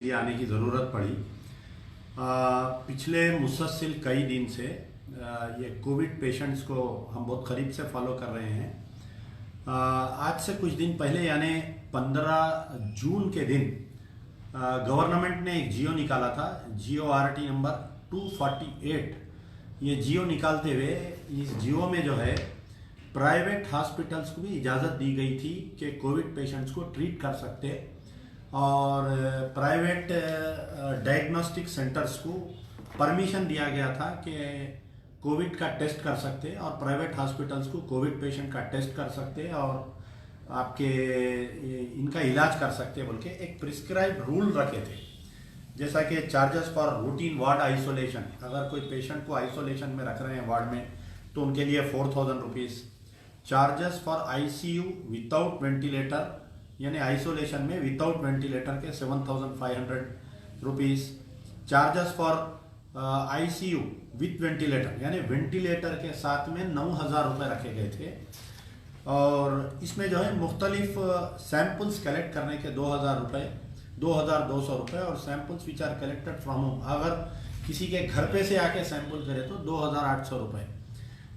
लिए आने की ज़रूरत पड़ी। पिछले मुसलसल कई दिन से ये कोविड पेशेंट्स को हम बहुत करीब से फॉलो कर रहे हैं। आज से कुछ दिन पहले यानी 15 जून के दिन गवर्नमेंट ने एक जियो निकाला था, GORT नंबर 248। ये जियो निकालते हुए इस जियो में जो है प्राइवेट हॉस्पिटल्स को भी इजाज़त दी गई थी कि कोविड पेशेंट्स को ट्रीट कर सकते और प्राइवेट डायग्नोस्टिक सेंटर्स को परमिशन दिया गया था कि कोविड का टेस्ट कर सकते और प्राइवेट हॉस्पिटल्स को कोविड पेशेंट का टेस्ट कर सकते और आपके इनका इलाज कर सकते बोल के एक प्रिस्क्राइब रूल रखे थे। जैसा कि charges for routine ward isolation, अगर कोई पेशेंट को आइसोलेशन में रख रहे हैं वार्ड में तो उनके लिए 4000 rupees. Charges for ICU without ventilator यानी आइसोलेशन में विदाउट वेंटिलेटर के 7500 rupees. Charges for ICU with ventilator यानी वेंटिलेटर के साथ में 9000 रुपये रखे गए थे। और इसमें जो है मुख्तलिफ सैम्पल्स कलेक्ट करने के 2000 रुपये, 2200 रुपये और samples which are collected from home, अगर किसी के घर पे से आके सैंपल करे तो 2800 रुपये।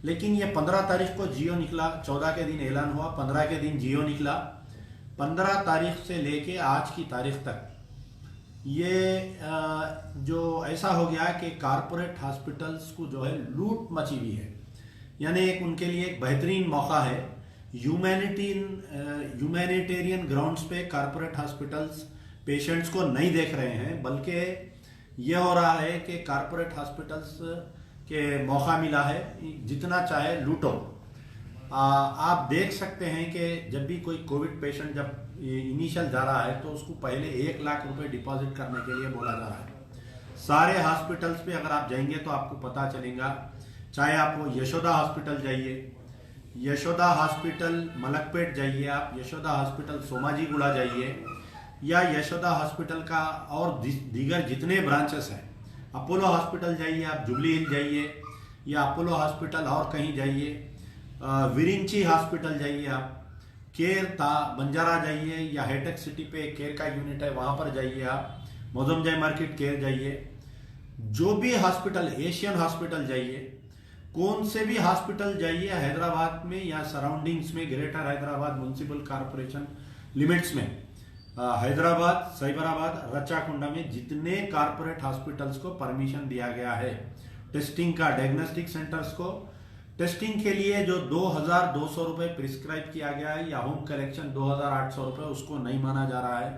लेकिन ये 15 तारीख को जियो निकला, 14 के दिन ऐलान हुआ, 15 के दिन जियो निकला। 15 तारीख से लेके आज की तारीख तक ये जो ऐसा हो गया कि कारपोरेट हॉस्पिटल्स को जो है लूट मची हुई है। यानी एक उनके लिए एक बेहतरीन मौका है। ह्यूमैनिटेरियन ग्राउंड्स पे कारपोरेट हॉस्पिटल्स पेशेंट्स को नहीं देख रहे हैं, बल्कि ये हो रहा है कि कारपोरेट हॉस्पिटल्स के मौका मिला है जितना चाहे लूटो। आप देख सकते हैं कि जब भी कोई कोविड पेशेंट जब इनिशियल जा रहा है तो उसको पहले 1 लाख रुपए डिपॉजिट करने के लिए बोला जा रहा है। सारे हॉस्पिटल्स पे अगर आप जाएंगे तो आपको पता चलेगा, चाहे आप वो यशोदा हॉस्पिटल जाइए, यशोदा हॉस्पिटल मलकपेट जाइए, आप यशोदा हॉस्पिटल सोमाजीगुड़ा जाइए या यशोदा हॉस्पिटल का और दीगर जितने ब्रांचेस हैं, अपोलो हॉस्पिटल जाइए, आप जुबली हिल जाइए या अपोलो हॉस्पिटल और कहीं जाइए, विरिंची हॉस्पिटल जाइए, आप केयर बंजारा जाइए या हाईटेक सिटी पे केयर का यूनिट है वहाँ पर जाइए, आप मोजमजय मार्केट केयर जाइए, जो भी हॉस्पिटल, एशियन हॉस्पिटल जाइए, कौन से भी हॉस्पिटल जाइए हैदराबाद में या सराउंडिंग्स में, greater Hyderabad municipal corporation limits में, हैदराबाद, साइबराबाद, रच्चाकुंडा में जितने कॉरपोरेट हॉस्पिटल्स को परमिशन दिया गया है टेस्टिंग का, डायग्नोस्टिक सेंटर्स को टेस्टिंग के लिए जो 2200 रुपये प्रिस्क्राइब किया गया है या होम कलेक्शन 2800 रुपये, उसको नहीं माना जा रहा है।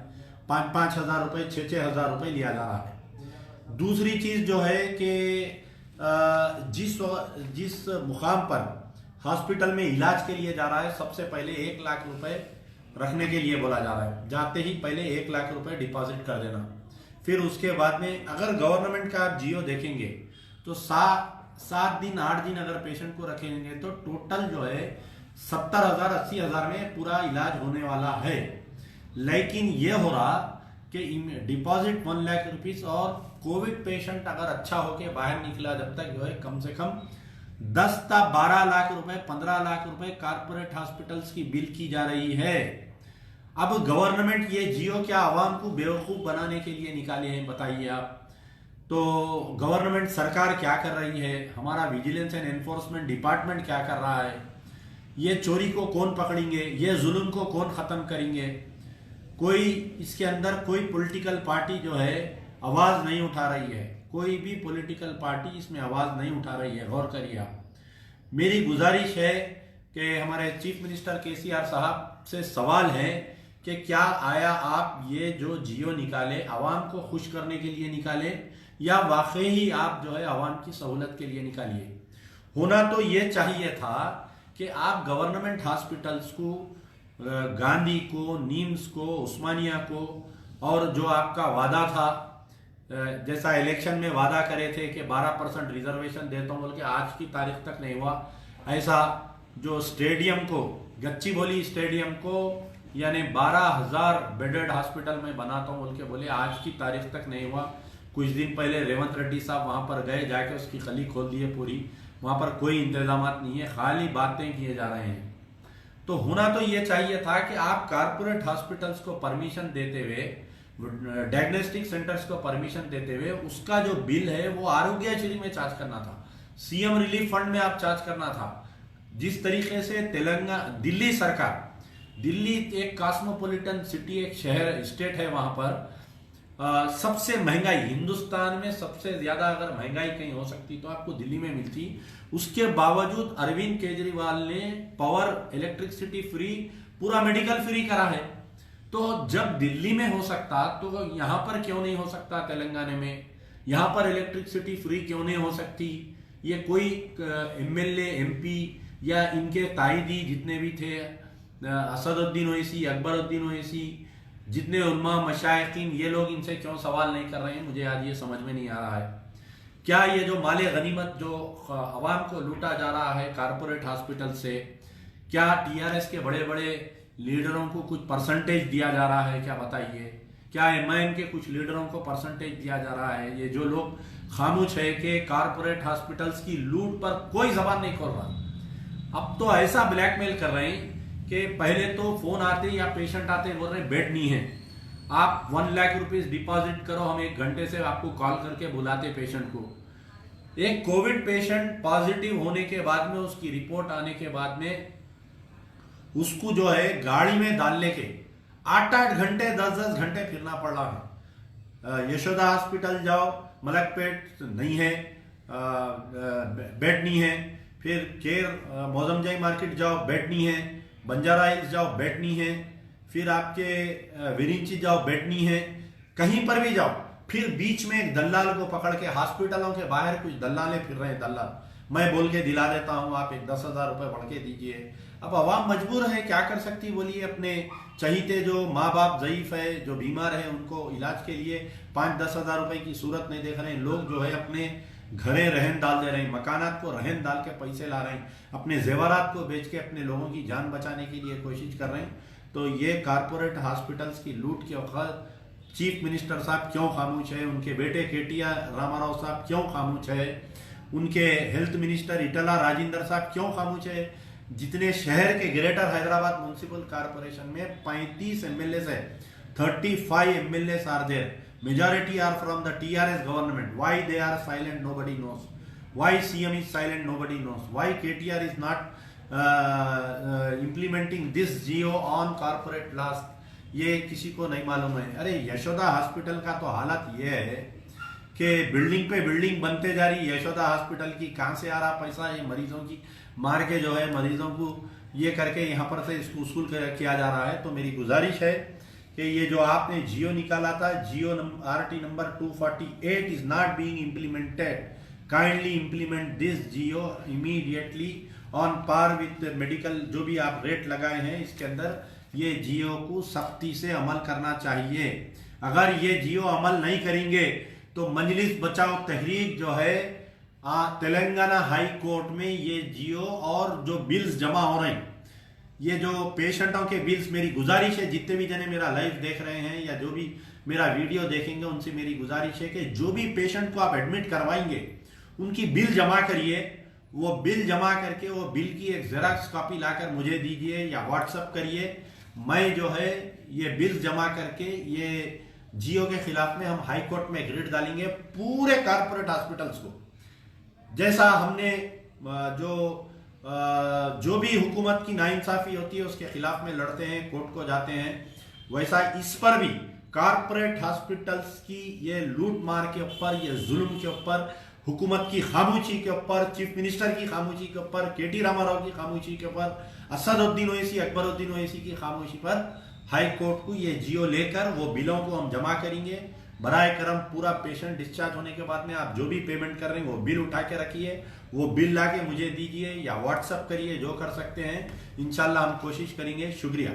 5-5 हज़ार रुपये, 6-6 हज़ार रुपये लिया जा रहा है। दूसरी चीज़ जो है कि जिस मुकाम पर हॉस्पिटल में इलाज के लिए जा रहा है, सबसे पहले 1 लाख रुपए रखने के लिए बोला जा रहा है। जाते ही पहले 1 लाख रुपए डिपॉजिट कर देना। फिर उसके बाद में अगर गवर्नमेंट का आप जियो देखेंगे तो 7 दिन 8 दिन अगर पेशेंट को रखेंगे तो टोटल जो है 70,000 80,000 में पूरा इलाज होने वाला है। लेकिन ये हो रहा कि डिपॉजिट 1 लाख रुपीस और कोविड पेशेंट अगर अच्छा होके बाहर निकला जब तक जो है कम से कम 10 से 12 लाख रुपए, 15 लाख रुपए कारपोरेट हॉस्पिटल्स की बिल की जा रही है। अब गवर्नमेंट ये जियो क्या आवाम को बेवकूफ बनाने के लिए निकाले हैं, बताइए आप। तो गवर्नमेंट सरकार क्या कर रही है, हमारा विजिलेंस एंड एनफोर्समेंट डिपार्टमेंट क्या कर रहा है, ये चोरी को कौन पकड़ेंगे, ये जुल्म को कौन खत्म करेंगे। कोई इसके अंदर कोई पॉलिटिकल पार्टी जो है आवाज नहीं उठा रही है, कोई भी पॉलिटिकल पार्टी इसमें आवाज नहीं उठा रही है। गौर करिए आप। मेरी गुजारिश है कि हमारे चीफ मिनिस्टर KCR साहब से सवाल है कि क्या आया आप ये जो जियो निकाले आवाम को खुश करने के लिए निकाले या वाकई ही आप जो है आवाम की सहूलत के लिए निकालिए। होना तो ये चाहिए था कि आप गवर्नमेंट हॉस्पिटल्स को, गांधी को, नीम्स को, उस्मानिया को, और जो आपका वादा था, जैसा इलेक्शन में वादा करे थे कि 12% रिजर्वेशन देता हूँ बोल के आज की तारीख तक नहीं हुआ, ऐसा जो स्टेडियम को, गच्चीबौली स्टेडियम को यानी 12,000 बेडेड हॉस्पिटल में बनाता हूँ बोल के बोले, आज की तारीख तक नहीं हुआ। कुछ दिन पहले रेवंत रेड्डी साहब वहां पर गए, जाके उसकी खली खोल दी है पूरी, वहां पर कोई इंतजाम नहीं है, खाली बातें किए जा रहे हैं। तो होना तो ये चाहिए था कि आप कारपोरेट हॉस्पिटल्स को परमिशन देते हुए डायग्नोस्टिक सेंटर्स को परमिशन देते हुए उसका जो बिल है वो आरोग्यश्री में चार्ज करना था, सीएम रिलीफ फंड में आप चार्ज करना था। जिस तरीके से तेलंगाना, दिल्ली सरकार, दिल्ली एक कॉस्मोपॉलिटन सिटी, एक शहर, स्टेट है, वहां पर सबसे महंगाई, हिंदुस्तान में सबसे ज्यादा अगर महंगाई कहीं हो सकती तो आपको दिल्ली में मिलती। उसके बावजूद अरविंद केजरीवाल ने पावर, इलेक्ट्रिसिटी फ्री, पूरा मेडिकल फ्री करा है। तो जब दिल्ली में हो सकता तो यहां पर क्यों नहीं हो सकता? तेलंगाना में यहां पर इलेक्ट्रिसिटी फ्री क्यों नहीं हो सकती? ये कोई एमएलए, एमपी या इनके ताइदी जितने भी थे, असदुद्दीन ओवैसी, अकबरुद्दीन ओवैसी, जितने उलमा, मशाइखीन, ये लोग इनसे क्यों सवाल नहीं कर रहे हैं? मुझे आज ये समझ में नहीं आ रहा है। क्या ये जो माले गनीमत जो अवाम को लूटा जा रहा है कारपोरेट हॉस्पिटल से, क्या टीआरएस के बड़े बड़े लीडरों को कुछ परसेंटेज दिया जा रहा है? क्या बताइए, क्या एमआईएम के कुछ लीडरों को परसेंटेज दिया जा रहा है? ये जो लोग खामोश है कि कारपोरेट हॉस्पिटल्स की लूट पर कोई जबान नहीं खोल रहा। अब तो ऐसा ब्लैकमेल कर रहे हैं कि पहले तो फोन आते या पेशेंट आते बोल रहे बेड नहीं है, आप 1 लाख रुपीस डिपॉजिट करो, हम 1 घंटे से आपको कॉल करके बुलाते पेशेंट को। एक कोविड पेशेंट पॉजिटिव होने के बाद में, उसकी रिपोर्ट आने के बाद में उसको जो है गाड़ी में डालने के 8-8 घंटे, 10-10 घंटे फिरना पड़ रहा है। यशोदा हॉस्पिटल जाओ, मलकपेट नहीं है, बेड नहीं है। फिर केर मौजमजाई मार्केट जाओ, बेड नहीं है। बंजारा हिल्स जाओ, बेड नहीं है। फिर आपके विरिंची जाओ, बेड नहीं है। कहीं पर भी जाओ, फिर बीच में एक दल्लाल को पकड़ के, हॉस्पिटलों के बाहर कुछ दल्लाले फिर रहे हैं, दल्लाल, मैं बोल के दिला देता हूं, आप एक 10,000 रुपए बढ़ के दीजिए। अब आवाम मजबूर है, क्या कर सकती बोलिए? अपने चहीते जो माँ बाप ज़ईफ है, जो बीमार है, उनको इलाज के लिए 5-10 हज़ार रुपए की सूरत नहीं देख रहे हैं। लोग जो है अपने घरे रहन डाल दे रहे हैं, मकानात को रहन डाल के पैसे ला रहे हैं, अपने जेवरात को बेच के अपने लोगों की जान बचाने के लिए कोशिश कर रहे हैं। तो ये कारपोरेट हॉस्पिटल्स की लूट के वक्त चीफ मिनिस्टर साहब क्यों खामोश है? उनके बेटे केटीआर रामाराव साहब क्यों खामोश है? उनके हेल्थ मिनिस्टर इटला राजेंद्र साहब क्यों खामोश है? जितने शहर के ग्रेटर हैदराबाद म्युनिसिपल कॉर्पोरेशन में 35 एमएलए है, 35 MLA are there, majority are from the TRS government. Why they are silent? Nobody knows. Why CM is silent? Nobody knows. Why KTR is not implementing this GO on corporate laws? ये किसी को नहीं मालूम है। अरे Yashoda hospital का तो हालत ये है कि बिल्डिंग पे बिल्डिंग बनते जा रही। यशोदा हॉस्पिटल की कहाँ से आ रहा पैसा? ये मरीजों की मार के जो है मरीजों को ये करके यहाँ पर से इसको वसूल किया जा रहा है। तो मेरी गुजारिश है कि ये जो आपने जियो निकाला था, GO RT number 248 is not being implemented. Kindly implement this GO immediately on par with medical. जो भी आप रेट लगाए हैं इसके अंदर ये जियो को सख्ती से अमल करना चाहिए। अगर ये जियो अमल नहीं करेंगे तो मजलिस बचाओ तहरीक जो है तेलंगाना हाई कोर्ट में ये जियो और जो बिल्स जमा हो रहे हैं, ये जो पेशेंटों के बिल्स, मेरी गुजारिश है जितने भी जने मेरा लाइव देख रहे हैं या जो भी मेरा वीडियो देखेंगे उनसे मेरी गुजारिश है कि जो भी पेशेंट को आप एडमिट करवाएंगे उनकी बिल जमा करिए। वो बिल जमा करके वो बिल की एक जेरॉक्स कॉपी लाकर मुझे दीजिए या व्हाट्सअप करिए। मैं जो है ये बिल जमा करके ये जियो के खिलाफ में हम हाई कोर्ट में ग्रिड डालेंगे पूरे कारपोरेट हॉस्पिटल्स को। जैसा हमने जो भी हुकूमत की नाइंसाफी होती है उसके खिलाफ में लड़ते हैं, कोर्ट को जाते हैं, वैसा इस पर भी कारपोरेट हॉस्पिटल्स की ये लूट मार के ऊपर, ये जुल्म के ऊपर, हुकूमत की खामोशी के ऊपर, चीफ मिनिस्टर की खामोशी के ऊपर, केटी रामाराव की खामोशी के ऊपर, असदुद्दीन ओवैसी, अकबरुद्दीन ओवैसी की खामोशी पर हाई कोर्ट को ये जियो लेकर वो बिलों को हम जमा करेंगे। बराए करम पूरा पेशेंट डिस्चार्ज होने के बाद में आप जो भी पेमेंट कर रहे हैं वो बिल उठा के रखिए, वो बिल ला के मुझे दीजिए या व्हाट्सअप करिए, जो कर सकते हैं। इंशाल्लाह हम कोशिश करेंगे। शुक्रिया।